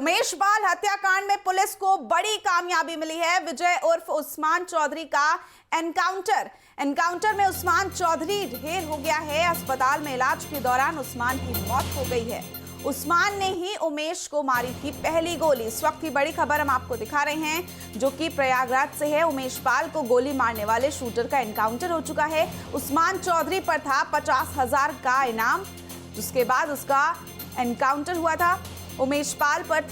उमेश पाल हत्याकांड में पुलिस को बड़ी कामयाबी मिली है। विजय उर्फ उस्मान चौधरी का एनकाउंटर में उस्मान चौधरी ढेर हो गया है। अस्पताल में इलाज के दौरान उस्मान की मौत हो गई है। उस्मान ने ही उमेश को मारी थी पहली गोली। इस वक्त की बड़ी खबर हम आपको दिखा रहे हैं जो कि प्रयागराज से है। उमेश पाल को गोली मारने वाले शूटर का एनकाउंटर हो चुका है। उस्मान चौधरी पर था 50,000 का इनाम, जिसके बाद उसका एनकाउंटर हुआ था। उमेश पाल पर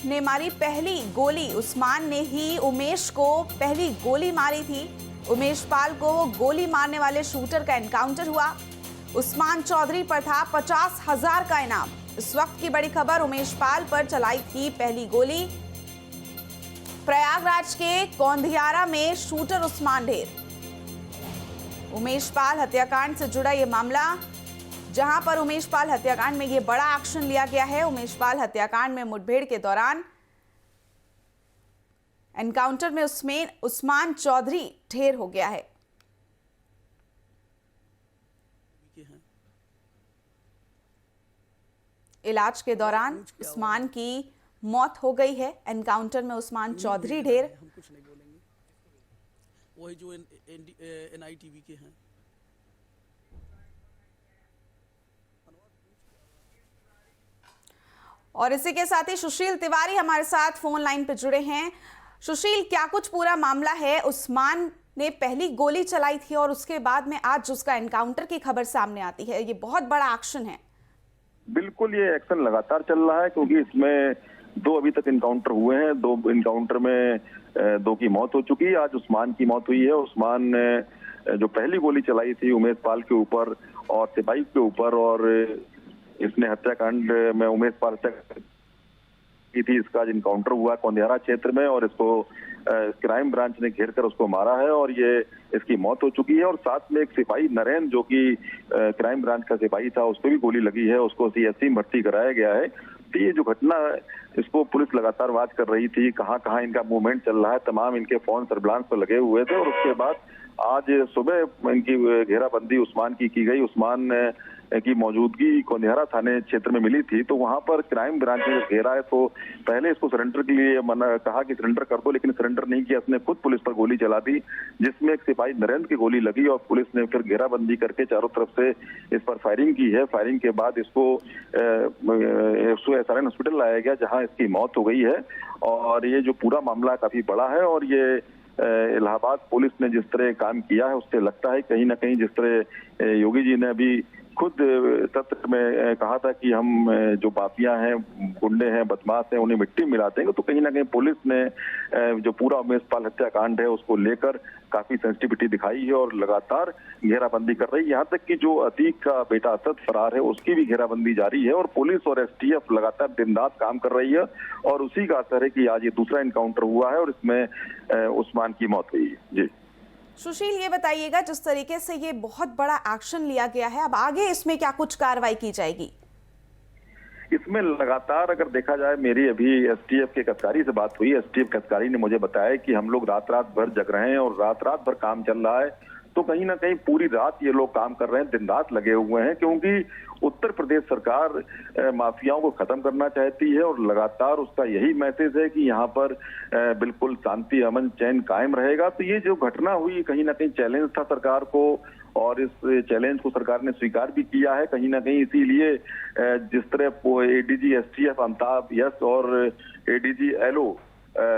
ने मारी पहली गोली। उस्मान ने ही उमेश को पहली गोली मारी थी। उमेश पाल को गोली मारने वाले शूटर का एनकाउंटर हुआ। उस्मान चौधरी पर था 50,000 का इनाम। इस वक्त की बड़ी खबर, उमेश पाल पर चलाई थी पहली गोली। प्रयागराज के कौंधियारा में शूटर उस्मान ढेर। उमेश पाल हत्याकांड से जुड़ा यह मामला, जहां पर उमेश पाल हत्याकांड में यह बड़ा एक्शन लिया गया है। उमेश पाल हत्याकांड में मुठभेड़ के दौरान एनकाउंटर में उस्मान चौधरी ढेर हो गया है। इलाज के दौरान उस्मान की मौत हो गई है। एनकाउंटर में उस्मान चौधरी ढेर। हम कुछ नहीं बोलेंगे, वही जो NITV के हैं। और इसी के साथ ही सुशील तिवारी हमारे साथ फोन लाइन पर जुड़े हैं। सुशील, क्या कुछ पूरा मामला है? उस्मान ने पहली गोली चलाई थी और उसके बाद में आज उसका एनकाउंटर की खबर सामने आती है। ये बहुत बड़ा एक्शन है। बिल्कुल, ये एक्शन लगातार चल रहा है क्योंकि इसमें 2 अभी तक इनकाउंटर हुए हैं। 2 इनकाउंटर में 2 की मौत हो चुकी है। आज उस्मान की मौत हुई है। उस्मान ने जो पहली गोली चलाई थी उमेश पाल के ऊपर और सिपाही के ऊपर, और इसने हत्याकांड में उमेश पाल की थी। इसका आज इनकाउंटर हुआ कौंधियारा क्षेत्र में और इसको क्राइम ब्रांच ने घेर कर उसको मारा है और ये इसकी मौत हो चुकी है। और साथ में एक सिपाही नरेन, जो कि क्राइम ब्रांच का सिपाही था, उस पर भी गोली लगी है। उसको CSC में भर्ती कराया गया है। तो ये जो घटना है, इसको पुलिस लगातार वॉच कर रही थी, कहाँ कहाँ इनका मूवमेंट चल रहा है। तमाम इनके फोन सर्विलांस पर लगे हुए थे और उसके बाद आज सुबह इनकी घेराबंदी उस्मान की गई। उस्मान की मौजूदगी कौंधियारा थाने क्षेत्र में मिली थी, तो वहां पर क्राइम ब्रांच ने घेरा है। तो पहले इसको सरेंडर के लिए कहा कि सरेंडर कर दो, लेकिन सरेंडर नहीं किया। इसने खुद पुलिस पर गोली चला दी, जिसमें एक सिपाही नरेंद्र की गोली लगी और पुलिस ने फिर घेराबंदी करके चारों तरफ से इस पर फायरिंग की है। फायरिंग के बाद इसको SRN हॉस्पिटल लाया गया, जहाँ इसकी मौत हो गई है। और ये जो पूरा मामला काफी बड़ा है और ये इलाहाबाद पुलिस ने जिस तरह काम किया है, उससे लगता है कहीं ना कहीं जिस तरह योगी जी ने अभी खुद सत्र में कहा था कि हम जो माफिया हैं, गुंडे हैं, बदमाश हैं, उन्हें मिट्टी मिला देंगे, तो कहीं ना कहीं पुलिस ने जो पूरा उमेश पाल हत्याकांड है उसको लेकर काफी सेंसिटिविटी दिखाई है और लगातार घेराबंदी कर रही है। यहाँ तक कि जो अतीक का बेटा असद फरार है, उसकी भी घेराबंदी जारी है और पुलिस और STF लगातार दिन रात काम कर रही है। और उसी का असर है कि आज ये दूसरा एनकाउंटर हुआ है और इसमें उस्मान की मौत हुई है। जी सुशील, ये बताइएगा, जिस तरीके से ये बहुत बड़ा एक्शन लिया गया है, अब आगे इसमें क्या कुछ कार्रवाई की जाएगी? इसमें लगातार अगर देखा जाए, मेरी अभी STF के कचकारी से बात हुई। STF कचकारी ने मुझे बताया कि हम लोग रात भर जग रहे हैं और रात भर काम चल रहा है। तो कहीं ना कहीं पूरी रात ये लोग काम कर रहे हैं, दिन रात लगे हुए हैं, क्योंकि उत्तर प्रदेश सरकार माफियाओं को खत्म करना चाहती है और लगातार उसका यही मैसेज है कि यहाँ पर बिल्कुल शांति, अमन, चैन कायम रहेगा। तो ये जो घटना हुई कहीं ना कहीं चैलेंज था सरकार को और इस चैलेंज को सरकार ने स्वीकार भी किया है कहीं ना कहीं। इसीलिए जिस तरह ADG STF अमिताभ यस और ADG LO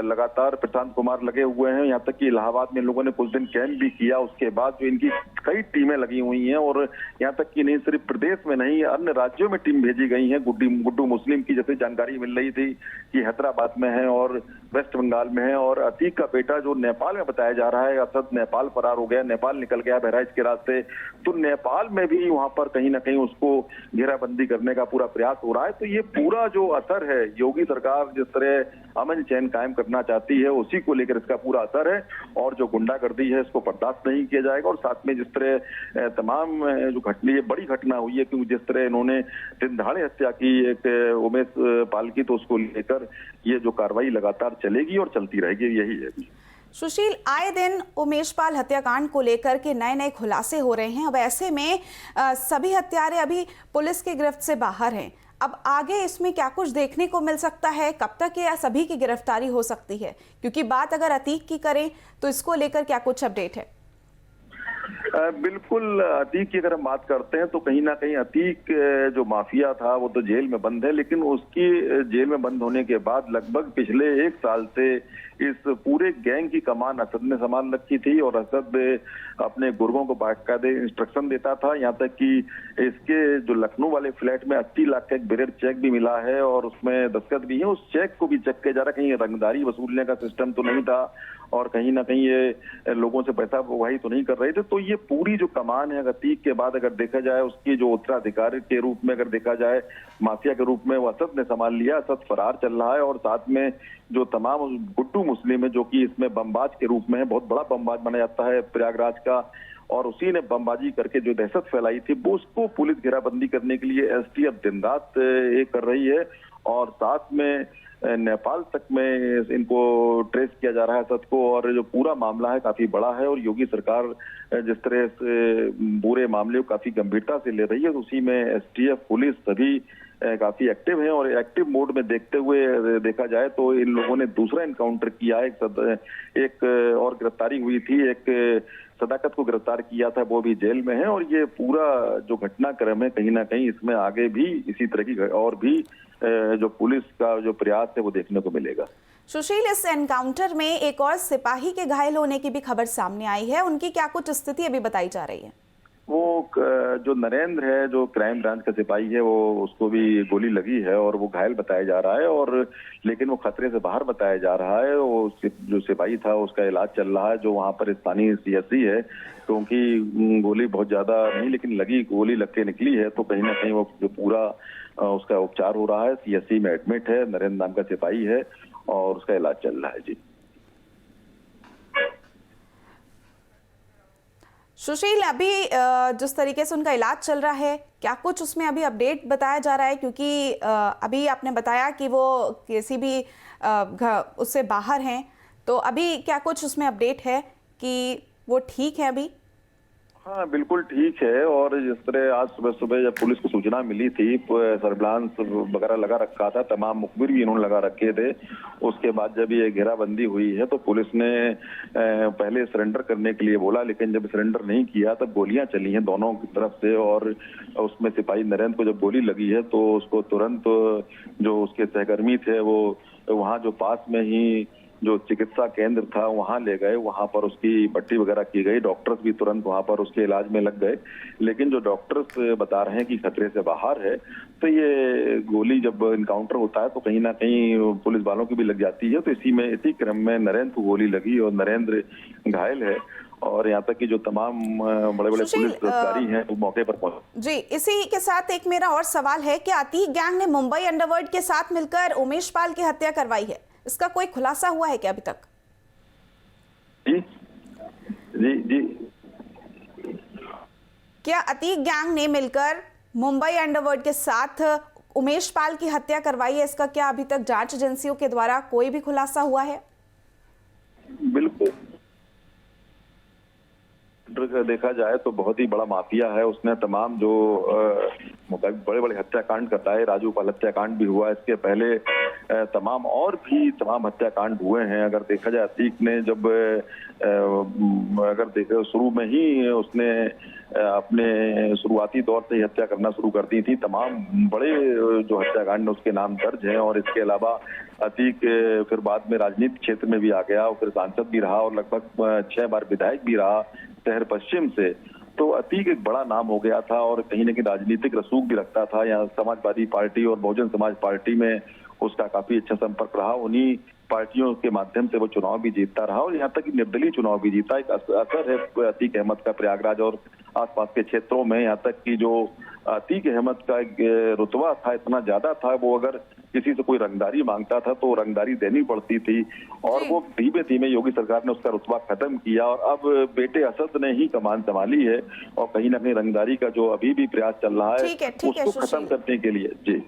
लगातार प्रशांत कुमार लगे हुए हैं। यहाँ तक कि इलाहाबाद में लोगों ने कुछ दिन कैंप भी किया। उसके बाद जो इनकी कई टीमें लगी हुई हैं और यहाँ तक कि नहीं सिर्फ प्रदेश में नहीं, अन्य राज्यों में टीम भेजी गई हैं। गुड्डू मुस्लिम की जैसे जानकारी मिल रही थी कि हैदराबाद में है और वेस्ट बंगाल में है। और अतीक का बेटा जो नेपाल में बताया जा रहा है, असद नेपाल फरार हो गया, नेपाल निकल गया बहराइच के रास्ते। तो नेपाल में भी वहां पर कहीं ना कहीं उसको घेराबंदी करने का पूरा प्रयास हो रहा है। तो ये पूरा जो असर है, योगी सरकार जिस तरह अमन चैन कायम करना चाहती है, उसी को लेकर इसका पूरा असर है। और जो गुंडागर्दी है, इसको बर्दाश्त नहीं किया जाएगा। और साथ में जिस तरह तमाम जो बड़ी घटना हुई है, क्योंकि जिस तरह इन्होंने दिन दहाड़े हत्या की एक उमेश पाल की, तो उसको लेकर ये जो कार्रवाई लगातार चलेगी और चलती रहेगी, यही है। सुशील, आए दिन उमेश पाल हत्याकांड को लेकर के नए खुलासे हो रहे हैं। अब ऐसे में सभी हत्यारे अभी पुलिस की गिरफ्त से बाहर हैं। अब आगे इसमें क्या कुछ देखने को मिल सकता है, कब तक ये सभी की गिरफ्तारी हो सकती है? क्योंकि बात अगर अतीक की करें तो इसको लेकर क्या कुछ अपडेट है? बिल्कुल, अतीक की अगर हम बात करते हैं तो कहीं ना कहीं अतीक जो माफिया था वो तो जेल में बंद है, लेकिन उसकी जेल में बंद होने के बाद लगभग पिछले 1 साल से इस पूरे गैंग की कमान असद ने संभाल रखी थी और असद अपने गुर्गों को बाकायदे इंस्ट्रक्शन देता था। यहाँ तक कि इसके जो लखनऊ वाले फ्लैट में 80 लाख का एक बेरेड चेक भी मिला है और उसमें दस्तखत भी है। उस चेक को भी चेक किया जा रहा है, कहीं रंगदारी वसूलने का सिस्टम तो नहीं था और कहीं ना कहीं ये लोगों से पैसा वही तो नहीं कर रहे थे। तो ये पूरी जो कमान है अतीक के बाद अगर देखा जाए, उसकी जो उत्तराधिकारी के रूप में अगर देखा जाए, माफिया के रूप में वो असद ने संभाल लिया। असद फरार चल रहा है और साथ में जो तमाम गुड्डू मुस्लिम है जो कि इसमें बमबाज के रूप में है, बहुत बड़ा बमबाज माना जाता है प्रयागराज का, और उसी ने बमबाजी करके जो दहशत फैलाई थी वो उसको पुलिस घेराबंदी करने के लिए एसटीएफ दिन रात ये कर रही है और साथ में नेपाल तक में इनको ट्रेस किया जा रहा है असद को। और जो पूरा मामला है काफी बड़ा है और योगी सरकार जिस तरह से पूरे मामले को काफी गंभीरता से ले रही है, तो उसी में एसटीएफ पुलिस सभी काफी एक्टिव हैं और एक्टिव मोड में देखते हुए देखा जाए तो इन लोगों ने दूसरा इनकाउंटर किया है। एक और गिरफ्तारी हुई थी, एक सदाकत को गिरफ्तार किया था, वो भी जेल में है। और ये पूरा जो घटनाक्रम है कहीं ना कहीं इसमें आगे भी इसी तरह की और भी जो पुलिस का जो प्रयास है वो देखने को मिलेगा। सुशील, इस एनकाउंटर में एक और सिपाही के घायल होने की भी खबर सामने आई है, उनकी क्या कुछ स्थिति अभी बताई जा रही है? वो जो नरेंद्र है, जो क्राइम ब्रांच का सिपाही है, वो उसको भी गोली लगी है और वो घायल बताया जा रहा है और लेकिन वो खतरे से बाहर बताया जा रहा है। वो जो सिपाही था उसका इलाज चल रहा है, जो वहाँ पर स्थानीय सीएससी है, क्योंकि गोली बहुत ज्यादा नहीं लेकिन लगी, गोली लग के निकली है। तो कहीं ना कहीं वो जो पूरा उसका उपचार हो रहा है, सीएससी में एडमिट है, नरेंद्र नाम का सिपाही है और उसका इलाज चल रहा है। जी सुशील, अभी जिस तरीके से उनका इलाज चल रहा है, क्या कुछ उसमें अभी अपडेट बताया जा रहा है? क्योंकि अभी आपने बताया कि वो किसी भी उससे बाहर हैं, तो अभी क्या कुछ उसमें अपडेट है कि वो ठीक है अभी? हाँ, बिल्कुल ठीक है। और जिस तरह आज सुबह सुबह जब पुलिस को सूचना मिली थी, सर्विलांस वगैरह लगा रखा था, तमाम मुखबिर भी इन्होंने लगा रखे थे। उसके बाद जब ये घेराबंदी हुई है तो पुलिस ने पहले सरेंडर करने के लिए बोला, लेकिन जब सरेंडर नहीं किया तब गोलियां चली हैं दोनों की तरफ से और उसमें सिपाही नरेंद्र को जब गोली लगी है तो उसको तुरंत जो उसके सहकर्मी थे वो वहाँ जो पास में ही जो चिकित्सा केंद्र था वहां ले गए, वहां पर उसकी पट्टी वगैरह की गई, डॉक्टर्स भी तुरंत वहां पर उसके इलाज में लग गए। लेकिन जो डॉक्टर्स बता रहे हैं कि खतरे से बाहर है, तो ये गोली जब इनकाउंटर होता है तो कहीं ना कहीं पुलिस वालों की भी लग जाती है। तो इसी क्रम में नरेंद्र को गोली लगी और नरेंद्र घायल है और यहाँ तक कि जो तमाम बड़े बड़े पुलिस अधिकारी हैं वो मौके पर पहुंचे। जी, इसी के साथ एक मेरा और सवाल है कि अतीक गैंग ने मुंबई अंडरवर्ल्ड के साथ मिलकर उमेश पाल की हत्या करवाई है, इसका कोई खुलासा हुआ है क्या अभी तक? जी जी जी, क्या अतीक गैंग ने मिलकर मुंबई अंडरवर्ल्ड के साथ उमेश पाल की हत्या करवाई है, इसका क्या अभी तक जांच एजेंसियों के द्वारा कोई भी खुलासा हुआ है? बिल्कुल, देखा जाए तो बहुत ही बड़ा माफिया है। उसने तमाम जो बड़े बड़े हत्याकांड करवाए, राजू पाल हत्याकांड भी हुआ, इसके पहले तमाम हत्याकांड हुए हैं। अगर देखा जाए अतीक ने जब अगर देखे शुरू में ही उसने अपने शुरुआती दौर से ही हत्या करना शुरू कर दी थी। तमाम बड़े जो हत्याकांड उसके नाम दर्ज हैं और इसके अलावा अतीक फिर बाद में राजनीतिक क्षेत्र में भी आ गया और फिर सांसद भी रहा और लगभग 6 बार विधायक भी रहा शहर पश्चिम से। तो अतीक एक बड़ा नाम हो गया था और कहीं ना कहीं राजनीतिक रसूख भी रखता था। यहाँ समाजवादी पार्टी और बहुजन समाज पार्टी में उसका काफी अच्छा संपर्क रहा, उन्हीं पार्टियों के माध्यम से वो चुनाव भी जीतता रहा और यहाँ तक कि निर्दलीय चुनाव भी जीता। एक असर है अतीक अहमद का प्रयागराज और आसपास के क्षेत्रों में, यहाँ तक कि जो अतीक अहमद का रुतबा था इतना ज्यादा था, वो अगर किसी से कोई रंगदारी मांगता था तो रंगदारी देनी पड़ती थी और वो धीमे धीमे योगी सरकार ने उसका रुतबा खत्म किया और अब बेटे असद ने ही कमान संभाली है और कहीं ना कहीं रंगदारी का जो अभी भी प्रयास चल रहा है उसको खत्म करने के लिए। जी।